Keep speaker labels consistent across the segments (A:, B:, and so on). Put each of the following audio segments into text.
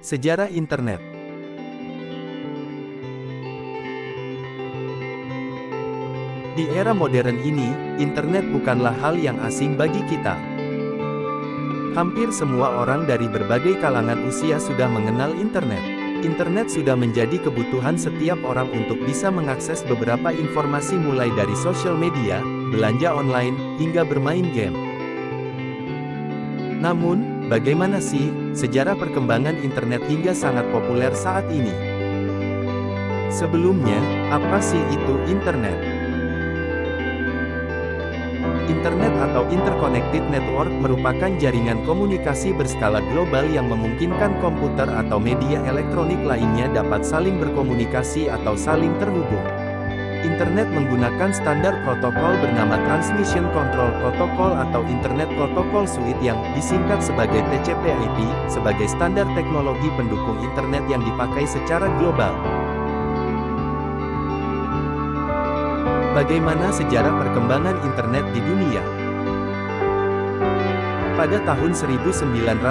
A: Sejarah Internet. Di era modern ini, internet bukanlah hal yang asing bagi kita. Hampir semua orang dari berbagai kalangan usia sudah mengenal internet. Internet sudah menjadi kebutuhan setiap orang untuk bisa mengakses beberapa informasi mulai dari sosial media, belanja online, hingga bermain game. Namun, bagaimana sih sejarah perkembangan internet hingga sangat populer saat ini? Sebelumnya, apa sih itu internet? Internet atau Interconnected Network merupakan jaringan komunikasi berskala global yang memungkinkan komputer atau media elektronik lainnya dapat saling berkomunikasi atau saling terhubung. Internet menggunakan standar protokol bernama Transmission Control Protocol atau Internet Protocol Suite yang disingkat sebagai TCP/IP, sebagai standar teknologi pendukung internet yang dipakai secara global. Bagaimana sejarah perkembangan internet di dunia? Pada tahun 1969,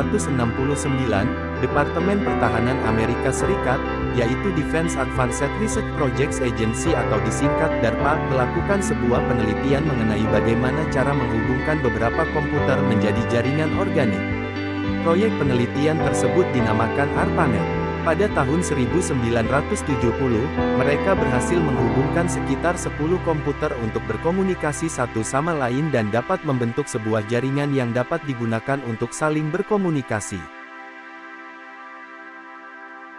A: Departemen Pertahanan Amerika Serikat, yaitu Defense Advanced Research Projects Agency atau disingkat DARPA, melakukan sebuah penelitian mengenai bagaimana cara menghubungkan beberapa komputer menjadi jaringan organik. Proyek penelitian tersebut dinamakan ARPANET. Pada tahun 1970, mereka berhasil menghubungkan sekitar 10 komputer untuk berkomunikasi satu sama lain dan dapat membentuk sebuah jaringan yang dapat digunakan untuk saling berkomunikasi.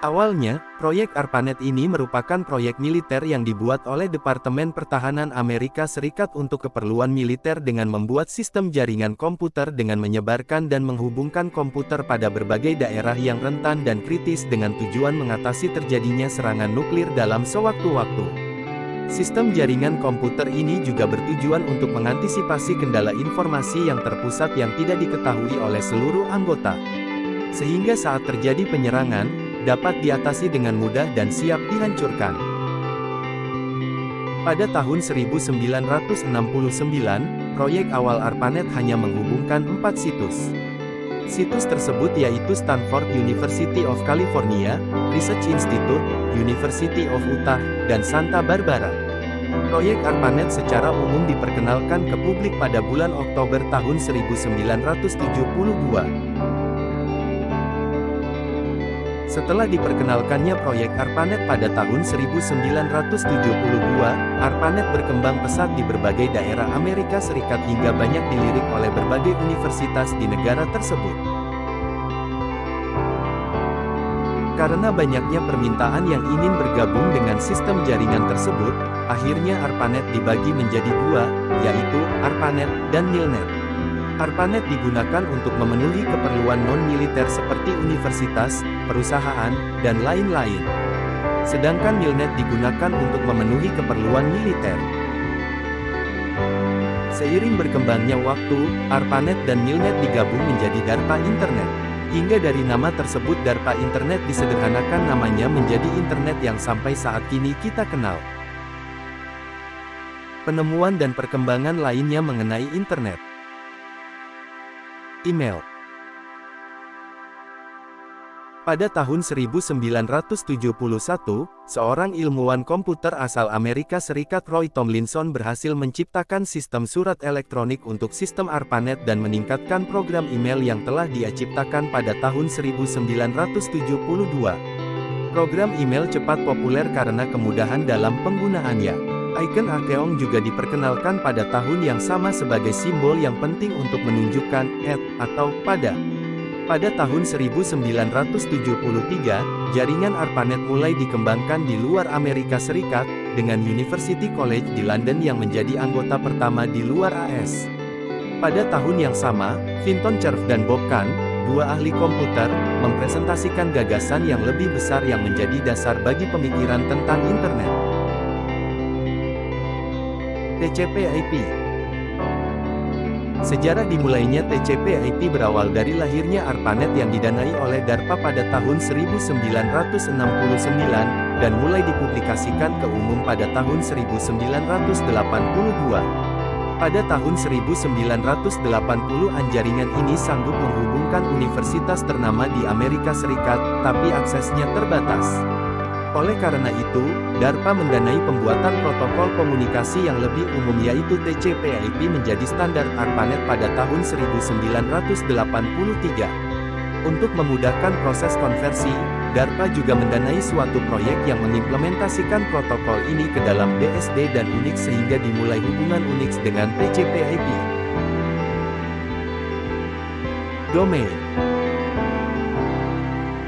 A: Awalnya, proyek ARPANET ini merupakan proyek militer yang dibuat oleh Departemen Pertahanan Amerika Serikat untuk keperluan militer dengan membuat sistem jaringan komputer dengan menyebarkan dan menghubungkan komputer pada berbagai daerah yang rentan dan kritis dengan tujuan mengatasi terjadinya serangan nuklir dalam sewaktu-waktu. Sistem jaringan komputer ini juga bertujuan untuk mengantisipasi kendala informasi yang terpusat yang tidak diketahui oleh seluruh anggota. Sehingga saat terjadi penyerangan, dapat diatasi dengan mudah dan siap dihancurkan. Pada tahun 1969, proyek awal ARPANET hanya menghubungkan 4 situs. Situs tersebut yaitu Stanford University of California, Research Institute, University of Utah, dan Santa Barbara. Proyek ARPANET secara umum diperkenalkan ke publik pada bulan Oktober tahun 1972. Setelah diperkenalkannya proyek ARPANET pada tahun 1972, ARPANET berkembang pesat di berbagai daerah Amerika Serikat hingga banyak dilirik oleh berbagai universitas di negara tersebut. Karena banyaknya permintaan yang ingin bergabung dengan sistem jaringan tersebut, akhirnya ARPANET dibagi menjadi dua, yaitu ARPANET dan MILNET. ARPANET digunakan untuk memenuhi keperluan non-militer seperti universitas, perusahaan, dan lain-lain. Sedangkan MILNET digunakan untuk memenuhi keperluan militer. Seiring berkembangnya waktu, ARPANET dan MILNET digabung menjadi DARPA Internet. Hingga dari nama tersebut DARPA Internet disederhanakan namanya menjadi Internet yang sampai saat kini kita kenal. Penemuan dan perkembangan lainnya mengenai Internet. Email. Pada tahun 1971, seorang ilmuwan komputer asal Amerika Serikat Roy Tomlinson berhasil menciptakan sistem surat elektronik untuk sistem ARPANET dan meningkatkan program email yang telah dia ciptakan pada tahun 1972. Program email cepat populer karena kemudahan dalam penggunaannya. Icon Akeong juga diperkenalkan pada tahun yang sama sebagai simbol yang penting untuk menunjukkan atau pada. Pada tahun 1973, jaringan ARPANET mulai dikembangkan di luar Amerika Serikat, dengan University College di London yang menjadi anggota pertama di luar AS. Pada tahun yang sama, Vinton Cerf dan Bob Kahn, dua ahli komputer, mempresentasikan gagasan yang lebih besar yang menjadi dasar bagi pemikiran tentang internet. TCP/IP. Sejarah dimulainya TCP/IP berawal dari lahirnya ARPANET yang didanai oleh DARPA pada tahun 1969, dan mulai dipublikasikan ke umum pada tahun 1982. Pada tahun 1980-an jaringan ini sanggup menghubungkan universitas ternama di Amerika Serikat, tapi aksesnya terbatas. Oleh karena itu, DARPA mendanai pembuatan protokol komunikasi yang lebih umum yaitu TCP/IP menjadi standar ARPANET pada tahun 1983. Untuk memudahkan proses konversi, DARPA juga mendanai suatu proyek yang mengimplementasikan protokol ini ke dalam BSD dan Unix sehingga dimulai hubungan Unix dengan TCP/IP. Domain.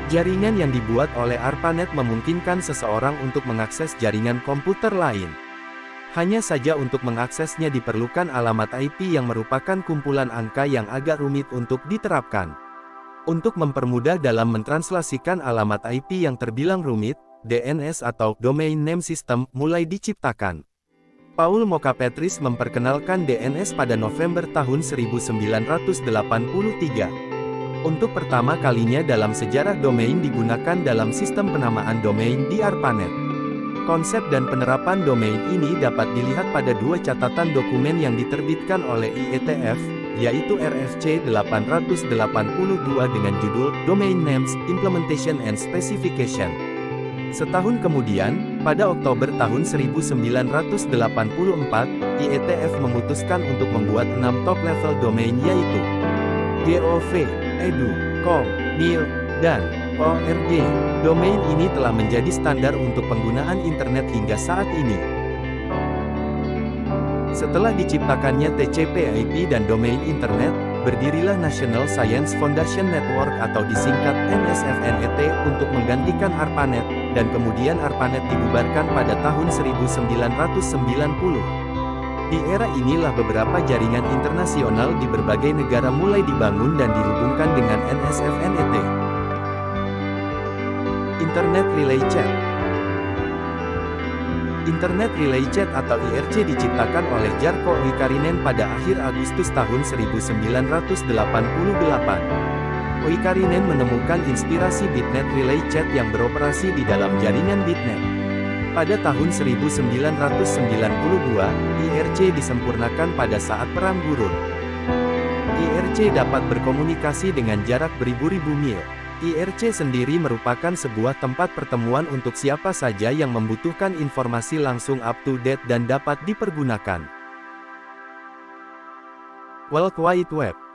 A: Jaringan yang dibuat oleh ARPANET memungkinkan seseorang untuk mengakses jaringan komputer lain. Hanya saja untuk mengaksesnya diperlukan alamat IP yang merupakan kumpulan angka yang agak rumit untuk diterapkan. Untuk mempermudah dalam mentranslasikan alamat IP yang terbilang rumit, DNS atau Domain Name System mulai diciptakan. Paul Mockapetris memperkenalkan DNS pada November tahun 1983. Untuk pertama kalinya dalam sejarah domain digunakan dalam sistem penamaan domain di ARPANET. Konsep dan penerapan domain ini dapat dilihat pada dua catatan dokumen yang diterbitkan oleh IETF, yaitu RFC 882 dengan judul Domain Names, Implementation and Specification. Setahun kemudian, pada Oktober tahun 1984, IETF memutuskan untuk membuat 6 top-level domain yaitu gov, edu, com, mil, dan org. Domain ini telah menjadi standar untuk penggunaan internet hingga saat ini. Setelah diciptakannya TCP/IP dan domain internet, berdirilah National Science Foundation Network atau disingkat NSFNET untuk menggantikan ARPANET, dan kemudian ARPANET dibubarkan pada tahun 1990. Di era inilah beberapa jaringan internasional di berbagai negara mulai dibangun dan dihubungkan dengan NSFNET. Internet Relay Chat. Internet Relay Chat atau IRC diciptakan oleh Jarkko Oikarinen pada akhir Agustus tahun 1988. Oikarinen menemukan inspirasi Bitnet Relay Chat yang beroperasi di dalam jaringan Bitnet. Pada tahun 1992, IRC disempurnakan pada saat Perang Gurun. IRC dapat berkomunikasi dengan jarak beribu-ribu mil. IRC sendiri merupakan sebuah tempat pertemuan untuk siapa saja yang membutuhkan informasi langsung up-to-date dan dapat dipergunakan. World Wide Web.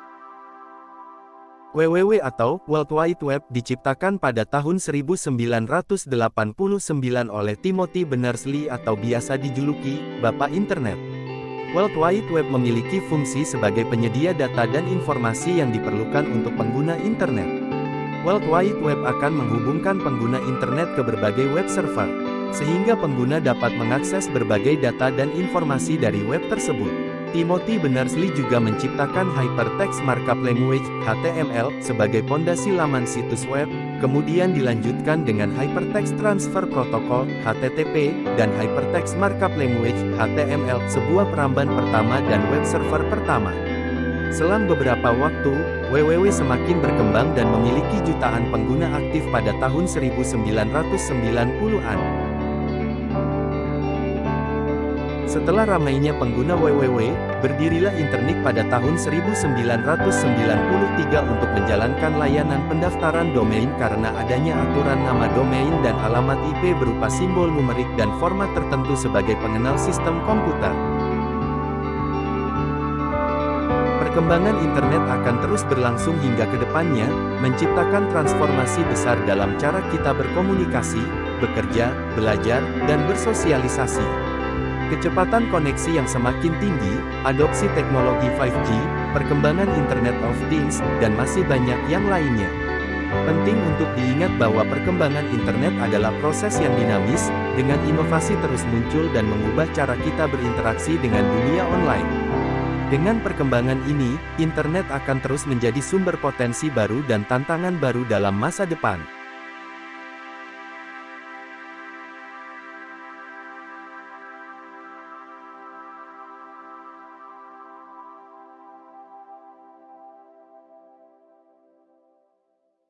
A: WWW atau World Wide Web diciptakan pada tahun 1989 oleh Timothy Berners-Lee atau biasa dijuluki Bapak Internet. World Wide Web memiliki fungsi sebagai penyedia data dan informasi yang diperlukan untuk pengguna internet. World Wide Web akan menghubungkan pengguna internet ke berbagai web server, sehingga pengguna dapat mengakses berbagai data dan informasi dari web tersebut. Timothy Berners-Lee juga menciptakan Hypertext Markup Language (HTML) sebagai pondasi laman situs web, kemudian dilanjutkan dengan Hypertext Transfer Protocol (HTTP) dan Hypertext Markup Language (HTML), sebuah peramban pertama dan web server pertama. Selang beberapa waktu, WWW semakin berkembang dan memiliki jutaan pengguna aktif pada tahun 1990-an. Setelah ramainya pengguna WWW, berdirilah Internik pada tahun 1993 untuk menjalankan layanan pendaftaran domain karena adanya aturan nama domain dan alamat IP berupa simbol numerik dan format tertentu sebagai pengenal sistem komputer. Perkembangan internet akan terus berlangsung hingga ke depannya, menciptakan transformasi besar dalam cara kita berkomunikasi, bekerja, belajar, dan bersosialisasi. Kecepatan koneksi yang semakin tinggi, adopsi teknologi 5G, perkembangan Internet of Things, dan masih banyak yang lainnya. Penting untuk diingat bahwa perkembangan internet adalah proses yang dinamis, dengan inovasi terus muncul dan mengubah cara kita berinteraksi dengan dunia online. Dengan perkembangan ini, internet akan terus menjadi sumber potensi baru dan tantangan baru dalam masa depan.